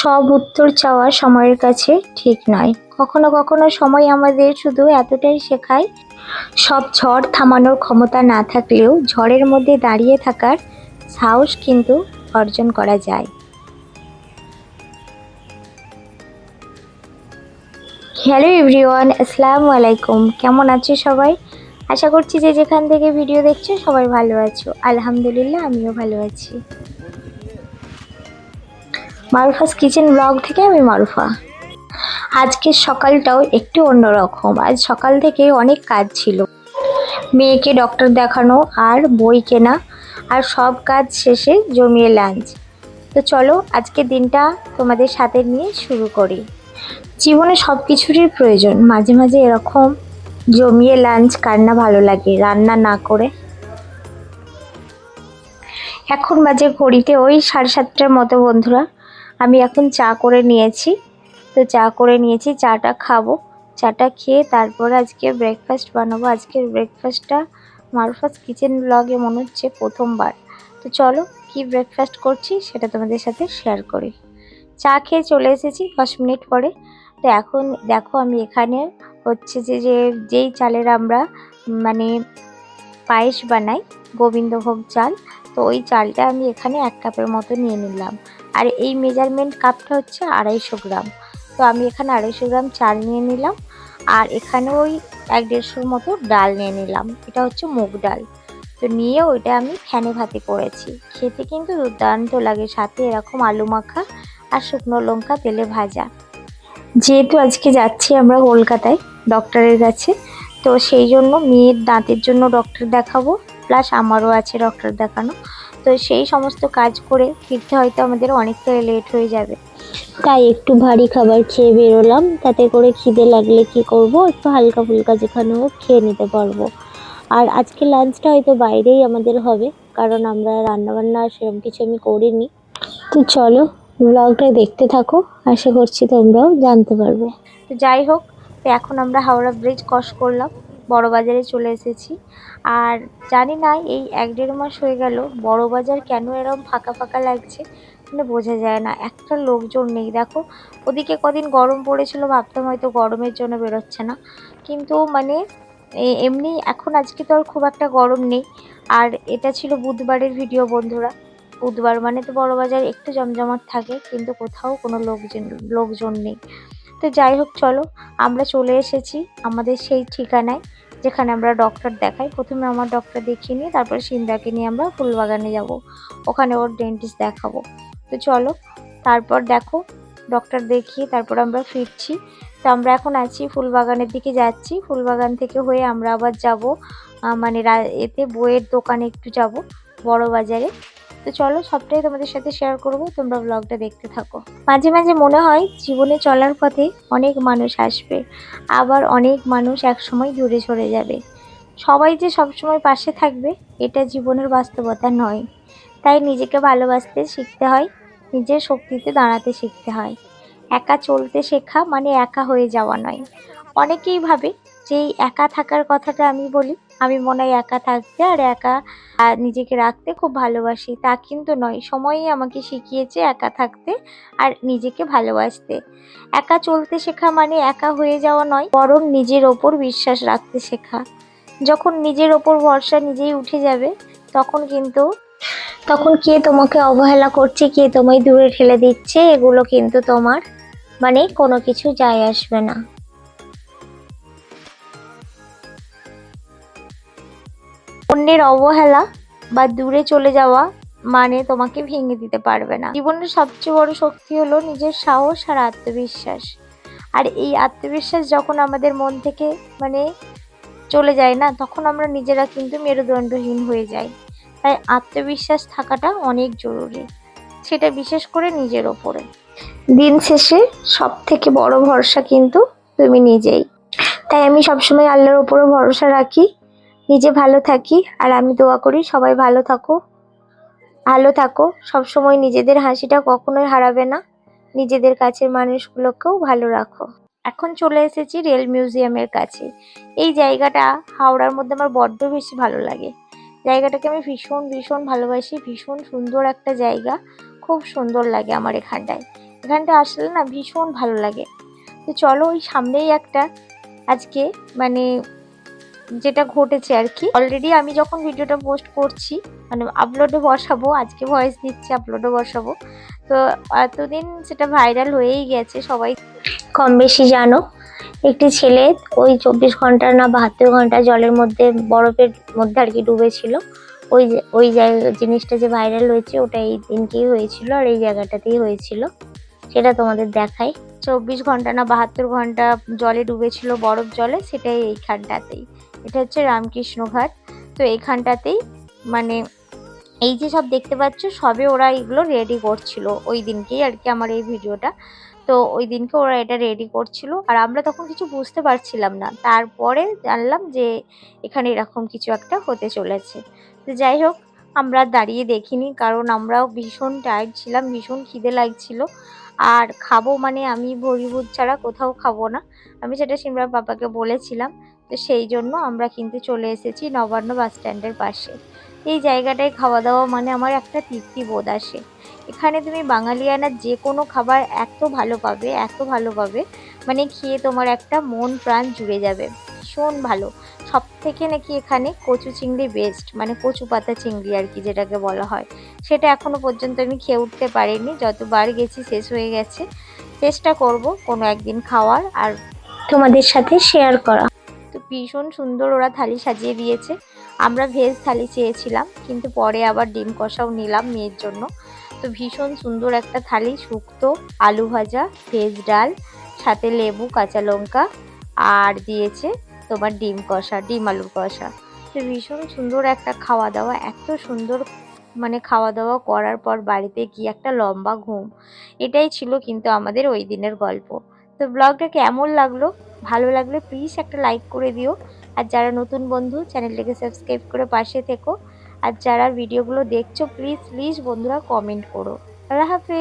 সব উত্তর চাওয়া সময়ের কাছে ঠিক নয়। কখনো কখনো সময় আমাদের শুধু এতটাই শেখায়, সব ঝড় থামানোর ক্ষমতা না থাকলেও ঝড়ের মধ্যে দাঁড়িয়ে থাকার সাহস কিন্তু অর্জন করা যায়। হ্যালো এভরিওয়ান, আসসালামু আলাইকুম। কেমন আছো সবাই? আশা করছি যে যেখান থেকে ভিডিও দেখছো সবাই ভালো আছো। আলহামদুলিল্লাহ, আমিও ভালো আছি। মারুফাস কিচেন ব্লগ থেকে আমি মারুফা। আজকের সকালটাও একটু অন্যরকম। আজ সকাল থেকে অনেক কাজ ছিল, মেয়েকে ডক্টর দেখানো আর বই কেনা, আর সব কাজ শেষে জমিয়ে লাঞ্চ। তো চলো আজকের দিনটা তোমাদের সাথে নিয়ে শুরু করি। জীবনে সব কিছুরই প্রয়োজন, মাঝে মাঝে এরকম জমিয়ে লাঞ্চ কার না ভালো লাগে, রান্না না করে। এখন বাজে ঘড়িতে ওই 7:30টার মতো বন্ধুরা। আমি এখন চা করে নিয়েছি। তো চা করে নিয়েছি, চাটা খাবো। চাটা খেয়ে তারপরে আজকে ব্রেকফাস্ট বানাবো। আজকের ব্রেকফাস্টটা মারুফাস কিচেন ব্লগে মনে হচ্ছে প্রথমবার। তো চলো কি ব্রেকফাস্ট করছি সেটা তোমাদের সাথে শেয়ার করি। চা খেয়ে চলে এসেছি 10 মিনিট পরে। তো এখন দেখো আমি এখানে হচ্ছে যেই চালের আমরা মানে পায়েস বানাই, গোবিন্দভোগ চাল। তো ওই চালটা আমি এখানে 1 কাপের মতো নিয়ে নিলাম। আর এই মেজারমেন্ট কাপটা হচ্ছে 250 গ্রাম। তো আমি এখানে 250 গ্রাম চাল নিয়ে নিলাম। আর এখানে ওই 1-150 মতো ডাল নিয়ে নিলাম। এটা হচ্ছে মুগ ডাল। তো নিয়ে ওইটা আমি ফ্যানে ভাতে করেছি। খেতে কিন্তু দুর্দান্ত লাগে, সাথে এরকম আলু মাখা আর শুকনো লঙ্কা তেলে ভাজা। যেহেতু আজকে যাচ্ছি আমরা কলকাতায় ডক্টরের কাছে, তো সেই জন্য মেয়ের দাঁতের জন্য ডক্টর দেখাবো, প্লাস আমারও আছে ডক্টর দেখানো। তো সেই সমস্ত কাজ করে ফিরতে হয়তো আমাদের অনেকটা লেট হয়ে যাবে, তাই একটু ভারী খাবার খেয়ে বেরোলাম। তাতে করে খিদে লাগলে কি করব, একটু হালকা ফুলকা যেখানে হোক খেয়ে নিতে পারবো। আর আজকে লাঞ্চটা হয়তো বাইরেই আমাদের হবে, কারণ আমরা রান্নাবান্না সেরকম কিছু আমি করিনি। তো চলো ব্লগটা দেখতে থাকো, আশা করছি তোমরাও জানতে পারবে। তো যাই হোক, তো এখন আমরা হাওড়া ব্রিজ ক্রস করলাম, বড় বাজারে চলে এসেছি। আর জানি না এই 1-1.5 মাস হয়ে গেল বড় বাজার কেন এরকম ফাঁকা ফাঁকা লাগছে, মানে বোঝা যায় না, একটা লোকজন নেই। দেখো ওদিকে কদিন গরম পড়েছিল, ভাবতাম হয়তো গরমের জন্য বেরোচ্ছে না, কিন্তু মানে এমনি এখন আজকে তো আর খুব একটা গরম নেই। আর এটা ছিল বুধবারের ভিডিও বন্ধুরা। বুধবার মানে তো বড় বাজার একটু জমজমাট থাকে, কিন্তু কোথাও কোনো লোকজন নেই। তো যাই হোক চলো, আমরা চলে এসেছি আমাদের সেই ঠিকানায় যেখানে আমরা ডক্টর দেখাই। প্রথমে আমার ডক্টর দেখিয়ে নিয়ে তারপরে সিন্দাকে নিয়ে আমরা ফুলবাগানে যাব, ওখানে ওর ডেন্টিস্ট দেখাবো। তো চলো, তারপর দেখো ডক্টর দেখিয়ে তারপর আমরা ফিরছি। তো আমরা এখন আছি ফুলবাগানের দিকে যাচ্ছি, ফুলবাগান থেকে হয়ে আমরা আবার যাব মানে এতে বইয়ের দোকানে একটু যাব, বড় বাজারে। তো চলো সবটাই তোমাদের সাথে শেয়ার করব, তোমরা ব্লগটা দেখতে থাকো। মাঝে মাঝে মনে হয় জীবনে চলার পথে অনেক মানুষ আসবে, আবার অনেক মানুষ একসময় দূরে সরে যাবে। সবাই যে সবসময় পাশে থাকবে এটা জীবনের বাস্তবতা নয়। তাই নিজেকে ভালোবাসতে শিখতে হয়, নিজের শক্তিতে দাঁড়াতে শিখতে হয়। একা চলতে শেখা মানে একা হয়ে যাওয়া নয়। অনেকেই ভাবে যে এই একা থাকার কথাটা আমি বলি, আমি মনে হয় একা থাকতে আর একা নিজেকে রাখতে খুব ভালোবাসি, তা কিন্তু নয়। সময়ই আমাকে শিখিয়েছে একা থাকতে আর নিজেকে ভালোবাসতে। একা চলতে শেখা মানে একা হয়ে যাওয়া নয়, বরং নিজের ওপর বিশ্বাস রাখতে শেখা। যখন নিজের ওপর ভরসা নিজেই উঠে যাবে, তখন কে তোমাকে অবহেলা করছে, কে তোমায় দূরে ঠেলে দিচ্ছে, এগুলো কিন্তু তোমার মানে কোনো কিছু যায় আসবে না। অন্যের অবহেলা বা দূরে চলে যাওয়া মানে তোমাকে ভেঙে দিতে পারবে না। জীবনের সবচেয়ে বড় শক্তি হলো নিজের সাহস আর আত্মবিশ্বাস। আর এই আত্মবিশ্বাস যখন আমাদের মন থেকে মানে চলে যায় না, তখন আমরা নিজেরা কিন্তু মেরুদণ্ডহীন হয়ে যাই। তাই আত্মবিশ্বাস থাকাটা অনেক জরুরি, সেটা বিশেষ করে নিজের ওপরে। দিন শেষে সব থেকে বড় ভরসা কিন্তু তুমি নিজেই। তাই আমি সবসময় আল্লাহর উপরে ভরসা রাখি, নিজে ভালো থাকি। আর আমি দোয়া করি সবাই ভালো থাকো সবসময়। নিজেদের হাসিটা কখনোই হারাবে না, নিজেদের কাছের মানুষগুলোকেও ভালো রাখো। এখন চলে এসেছি রেল মিউজিয়ামের কাছে। এই জায়গাটা হাওড়ার মধ্যে আমার বড্ড বেশি ভালো লাগে। জায়গাটাকে আমি ভীষণ ভীষণ ভালোবাসি, ভীষণ সুন্দর একটা জায়গা, খুব সুন্দর লাগে আমার এখানটায়। এখানটা আসলে না ভীষণ ভালো লাগে। তো চলো ওই সামনেই একটা আজকে মানে যেটা ঘটেছে আর কি, অলরেডি আমি যখন ভিডিওটা পোস্ট করছি মানে আপলোডে বসাবো, আজকে ভয়েস দিচ্ছি আপলোডে বসাবো, তো এতদিন সেটা ভাইরাল হয়েই গেছে, সবাই কম বেশি জানো। একটি ছেলে ওই 24 ঘন্টা না 72 ঘন্টা জলের মধ্যে বরফের মধ্যে আর কি ডুবেছিল। ওই জায়গা জিনিসটা যে ভাইরাল হয়েছে ওটা এই দিনকেই হয়েছিল আর এই জায়গাটাতেই হয়েছিল, সেটা তোমাদের দেখাই। 24 ঘন্টা না 72 ঘন্টা জলে ডুবেছিল, বরফ জলে, সেটাই এইখানটাতেই। এটা হচ্ছে রামকৃষ্ণ ঘাট। তো এইখানটাতেই মানে এই যে সব দেখতে পাচ্ছ সবে ওরা এগুলো রেডি করছিল ওই দিনকেই আর কি আমার এই ভিডিওটা। তো ওই দিনকে ওরা এটা রেডি করছিল আর আমরা তখন কিছু বুঝতে পারছিলাম না, তারপরে জানলাম যে এখানে এরকম কিছু একটা হতে চলেছে। তো যাই হোক, আমরা দাঁড়িয়ে দেখিনি, কারণ আমরাও ভীষণ টায়ার্ড ছিলাম, ভীষণ খিদে লাগছিল। আর খাবো মানে আমি ভরিভূত ছাড়া কোথাও খাবো না, আমি সেটা সিমরার পাপাকে বলেছিলাম। তো সেই জন্য আমরা কিন্তু চলে এসেছি নবান্ন বাস স্ট্যান্ডের পাশে। এই জায়গাটায় খাওয়া দাওয়া মানে আমার একটা তৃপ্তি বোধ আসে। এখানে তুমি বাঙালিয়ানার যে কোনো খাবার এত ভালো পাবে, এত ভালো পাবে, মানে খেয়ে তোমার একটা মন প্রাণ জুড়ে যাবে, ভীষণ ভালো। সব থেকে নাকি এখানে কচু চিংড়ি বেস্ট, মানে কচু পাতা চিংড়ি আর কি যেটাকে বলা হয়, সেটা এখনো পর্যন্ত আমি খেয়ে উঠতে পারিনি, যতবার গেছি শেষ হয়ে গেছে। চেষ্টা করব কোনো একদিন খাওয়ার আর তোমাদের সাথে শেয়ার করা। তো ভীষণ সুন্দর ওরা থালি সাজিয়ে দিয়েছে। আমরা ভেজ থালি চেয়েছিলাম, কিন্তু পরে আবার ডিম কষাও নিলাম মেয়ের জন্য। তো ভীষণ সুন্দর একটা থালি, শুক্তো, আলু ভাজা, ভেজ ডাল, সাথে লেবু, কাঁচা লঙ্কা, আর দিয়েছে তোমার ডিম কষা, ডিম আলুর কষা। তো ভীষণ সুন্দর একটা খাওয়া দাওয়া, এত সুন্দর মানে খাওয়া দাওয়া করার পর বাড়িতে গিয়ে একটা লম্বা ঘুম, এটাই ছিল কিন্তু আমাদের ওই দিনের গল্প। তো ব্লগটা কেমন লাগলো, ভালো লাগলে প্লিজ একটা লাইক করে দিও, আর যারা নতুন বন্ধু চ্যানেলটাকে সাবস্ক্রাইব করে পাশে থেকো, আর যারা ভিডিওগুলো দেখছো প্লিজ প্লিজ বন্ধুরা কমেন্ট করো। আল্লাহ হাফেজ।